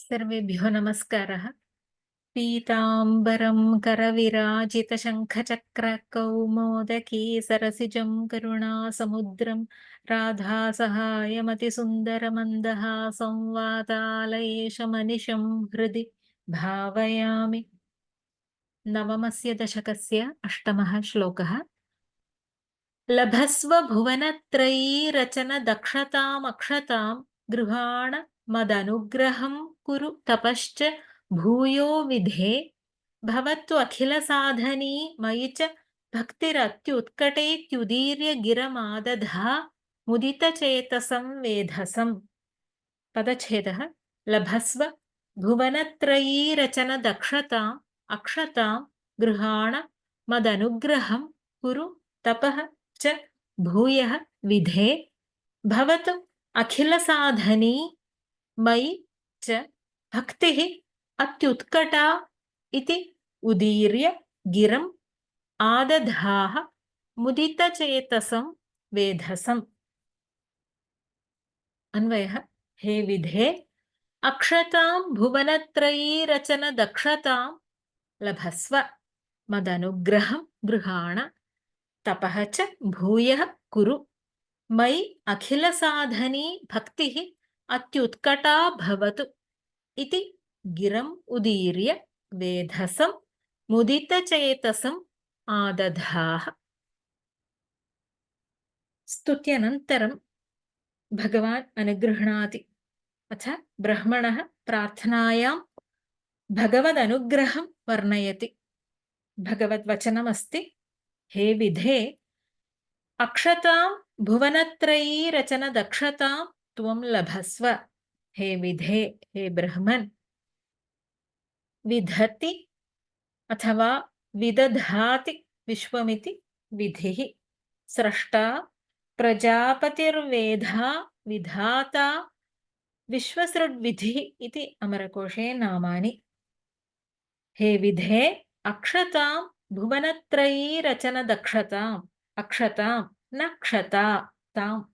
सर्वेभ्यो नमस्कारः। पीताम्बरं करविराजितशङ्खचक्रकौमोदकी सरसिजं करुणासमुद्रं राधासहायमतिसुन्दरमन्दहासं वातालयेशमनिशं हृदि भावयामि। नवमस्य दशकस्य अष्टमः श्लोकः। लभस्व भुवनत्रयीरचनदक्षतामक्षतां गृहाण मदनुग्रहं कुरु तपश्च भूयो विधे भवत्वखिलसाधनी मयि च भक्तिरत्युत्कटेत्युदीर्य गिरमादधा मुदितचेतसं वेधसम्। पदच्छेदः। लभस्व भुवनत्रयीरचनदक्षताम् अक्षतां गृहाण मदनुग्रहं कुरु तपः च भूयः विधे भवतु अखिलसाधनी मयि च भक्तिः अत्युत्कटा इति उदीर्य गिरम् आदधाः मुदितचेतसं वेधसम्। अन्वयः। हे विधे अक्षतां भुवनत्रयीरचनदक्षतां लभस्व मदनुग्रहं गृहाण तपः च भूयः कुरु मयि अखिलसाधनी भक्तिः अत्युत्कटा भवतु इति गिरम् उदीर्य वेधसं मुदितचेतसम् आदधाः। स्तुत्यनन्तरं भगवान् अनुगृह्णाति। अथ ब्रह्मणः प्रार्थनायां भगवदनुग्रहं वर्णयति। भगवद्वचनमस्ति। हे विधे अक्षतां भुवनत्रयीरचनदक्षतां त्वं लभस्व। हे विधे, हे ब्रह्मन्। विधति अथवा विदधाति विश्वमिति विधिः। स्रष्टा प्रजापतिर्वेधा विधाता विश्वसृड्विधिः इति अमरकोशे नामानि। हे विधे अक्षतां भुवनत्रयीरचनदक्षताम् अक्षतां न क्षता ताम्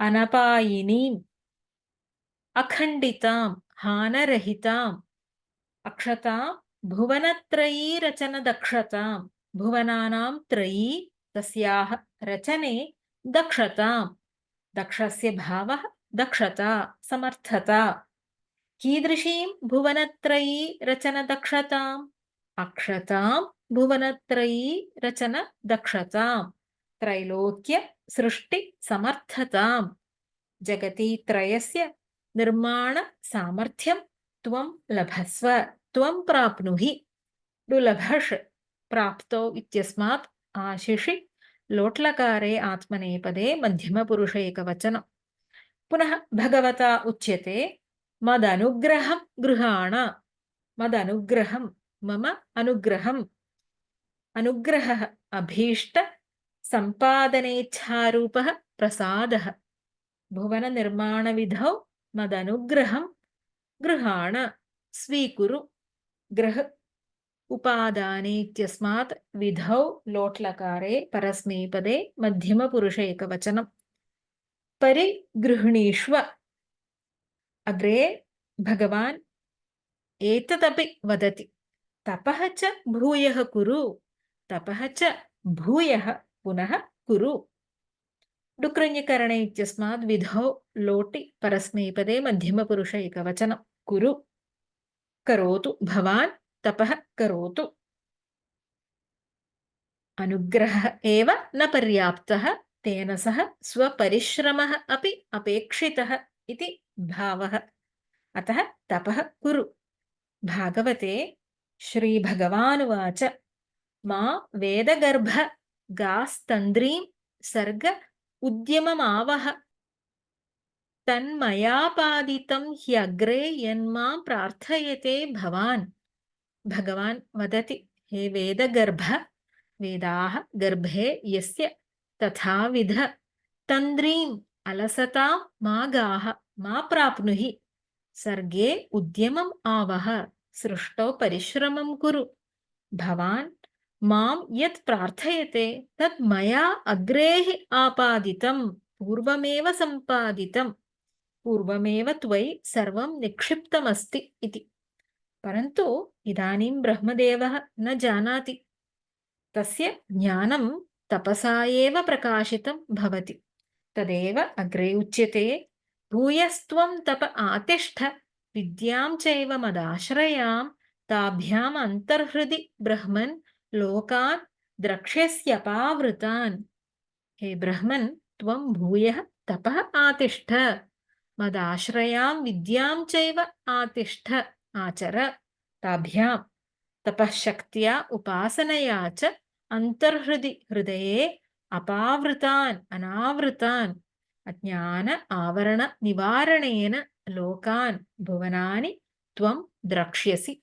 अनपायिनीम् अखण्डितां हानरहिताम् अक्षतां भुवनत्रयीरचनदक्षतां भुवनानां त्रयी तस्याः रचने दक्षतां दक्षस्य भावः दक्षता समर्थता। कीदृशीं भुवनत्रयी रचनदक्षताम् अक्षतां भुवनत्रयी रचनदक्षतां त्रैलोक्य सृष्टि समर्थतां जगति त्रयस्य निर्माण सामर्थ्यं त्वं लभस्व त्वं प्राप्नुहि। लुलभष प्राप्तो इत्यस्मात् आशिषि लोट्लकारे आत्मनेपदे मध्यमपुरुष एकवचनम्। पुनः भगवता उच्यते मदनुग्रहं गृहाण। मदनुग्रहं मम अनुग्रहम्। अनुग्रहः अभीष्ट सम्पादनेच्छारूपः प्रसादः। भुवननिर्माणविधौ मदनुग्रहं गृहाण स्वीकुरु। ग्रह उपादाने इत्यस्मात् विधौ लोट्लकारे परस्मैपदे मध्यमपुरुष एकवचनम्। परिगृह्णीष्व। अग्रे भगवान् एतदपि वदति। तपः च भूयः कुरु। तपः च भूयः पुनः कुरु। डुकृञ्करणे इत्यस्मात् विधौ लोटि परस्मैपदे मध्यमपुरुष एकवचनम्। कुरु करोतु भवान् तपः करोतु। अनुग्रहः एव न पर्याप्तः तेन सह स्वपरिश्रमः अपि अपेक्षितः इति भावः। अतः तपः कुरु। भागवते श्रीभगवानुवाच मा वेदगर्भ गास्तन्द्रीं सर्ग उद्यममावह तन्मयापादितं ह्यग्रे यन्मां प्रार्थयते भवान्। भगवान् वदति हे वेदगर्भ वेदाः गर्भे यस्य तथाविध तन्द्रीम् अलसता मा गाः मा प्राप्नुहि। सर्गे उद्यमम् आवह सृष्टौ परिश्रमं कुरु। भवान् मां यत् प्रार्थयते तत् मया अग्रे आपादितं पूर्वमेव सम्पादितम्। पूर्वमेव त्वयि सर्वं निक्षिप्तमस्ति इति। परन्तु इदानीं ब्रह्मदेवः न जानाति। तस्य ज्ञानं तपसा एव प्रकाशितं भवति। तदेव अग्रे उच्यते, भूयस्त्वं तप आतिष्ठ विद्यां चैव मदाश्रयां ताभ्याम् अन्तर्हृदि ब्रह्मन् लोकान् द्रक्ष्यस्यपावृतान्। हे ब्रह्मन्, त्वं भूयः तपः आतिष्ठ, मदाश्रयां विद्यां चैव आतिष्ठ आचर, ताभ्यां तपःशक्त्या उपासनया च अन्तर्हृदि हृदये अपावृतान् अनावृतान् अज्ञान आवरण निवारणेन लोकान् भुवनानि त्वं द्रक्ष्यसि।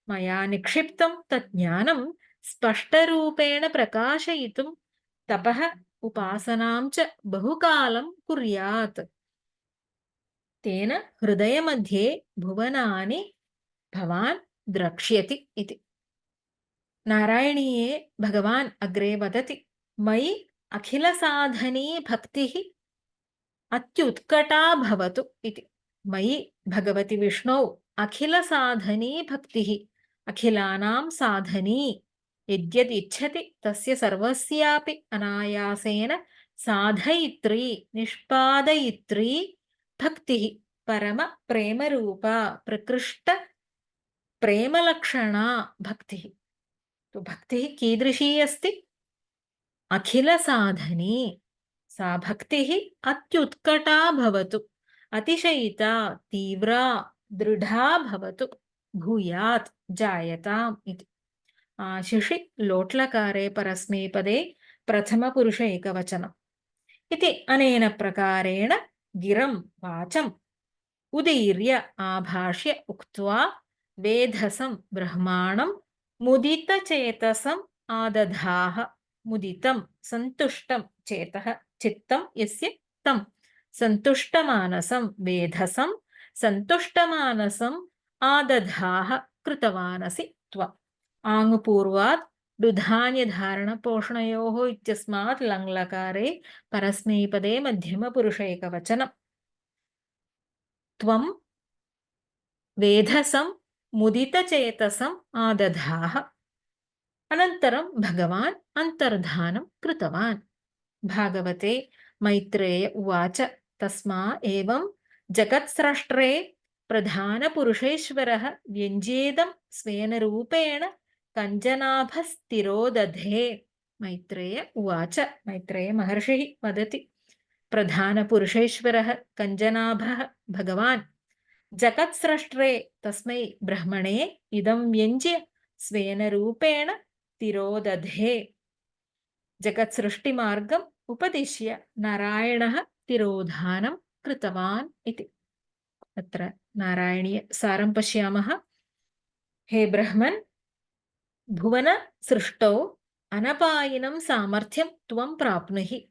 मया निक्षिप्तं तज्ज्ञानं स्पष्टरूपेण प्रकाशयितुं तपः उपासनां च बहुकालं कुर्यात्। तेन हृदयमध्ये भुवनानि भवान् द्रक्ष्यति इति। नारायणीये भगवान् अग्रे वदति, मयि अखिलसाधनी भक्तिः अत्युत्कटा भवतु इति। मयि भगवति विष्णौ अखिलसाधनी भक्तिः, अखिलानां साधनी, यद्यदिच्छति तस्य सर्वस्यापि अनायासेन साधयित्री निष्पादयित्री भक्तिः, परमप्रेमरूपा प्रकृष्ट प्रेमलक्षणा भक्तिः। तो भक्तिः कीदृशी अस्ति? अखिलसाधनी। सा भक्तिः अत्युत्कटा भवतु, अतिशयिता, तीव्रा, दृढा भवतु, भूयात् जायताम् इति। शिषि लोट्लकारे परस्मैपदे प्रथमपुरुष एकवचनम् इति। अनेन प्रकारेण गिरं वाचम् उदीर्य आभाष्य उक्त्वा वेधसं ब्रह्माणं मुदितचेतसम् आदधाः। मुदितं सन्तुष्टं चेतः चित्तं यस्य तं सन्तुष्टमानसं वेधसं सन्तुष्टमानसम् आदधाः कृतवानसि त्वम्। आङ्पूर्वात् दुधान्यधारणपोषणयोः इत्यस्मात् लङ्लकारे परस्मैपदे मध्यमपुरुष एकवचनम्। त्वं वेधसं मुदितचेतसम् आदधाः। अनन्तरं भगवान् अन्तर्धानं कृतवान्। भागवते मैत्रेय उवाच, तस्मा एवं जगत्स्रष्टरे प्रधानपुरुषेश्वरः व्यञ्जेदं स्वेन रूपेण कञ्जनाभस्तिरो दधे। मैत्रेय उवाच, मैत्रेय महर्षिः वदति, प्रधानपुरुषेश्वरः कञ्जनाभः भगवान् जगत्स्रष्टरे तस्मै ब्रह्मणे इदं व्यञ्ज्य स्वेन रूपेण तिरोदधे। जगत्सृष्टिमार्गम् उपदिश्य नारायणः तिरोधानं कृतवान् इति। अत्र नारायणीय सारं पश्यामः। हे ब्रह्मन्, भुवन सृष्टौ अनपायिनं सामर्थ्यं त्वं प्राप्नुहि।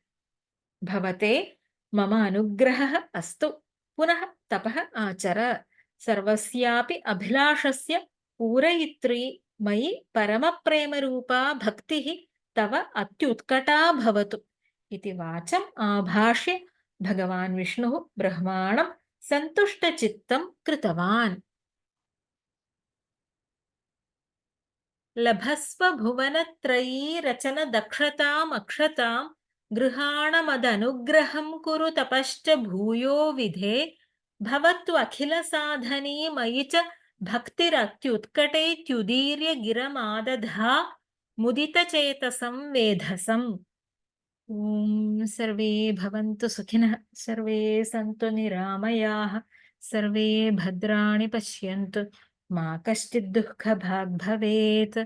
भवते मम अनुग्रहः अस्तु। पुनः तपः आचर। सर्वस्यापि अभिलाषस्य पूरयित्री मयि परमप्रेमरूपा भक्तिः तव अत्युत्कटा भवतु इति वाचम् आभाष्य भगवान् विष्णुः ब्रह्माणं सन्तुष्टचित्तं कृतवान्। लभस्व भुवनत्रयी रचन दक्षतामक्षतां गृहाणमदनुग्रहं कुरु तपश्च भूयो विधे। भवत्वखिलसाधनी मयि च भक्तिरत्युत्कटेत्युदीर्य गिरमादधा मुदितचेतसं वेधसम्। ॐ सर्वे भवन्तु सुखिनः, सर्वे सन्तु निरामयाः, सर्वे भद्राणि पश्यन्तु, मा कश्चित् दुःखभाग् भवेत्।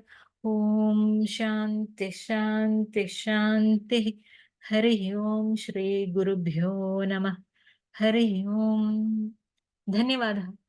ॐ शान्ति शान्ति शान्तिः। हरिः ॐ श्री गुरुभ्यो नमः। हरिः ॐ। धन्यवादः।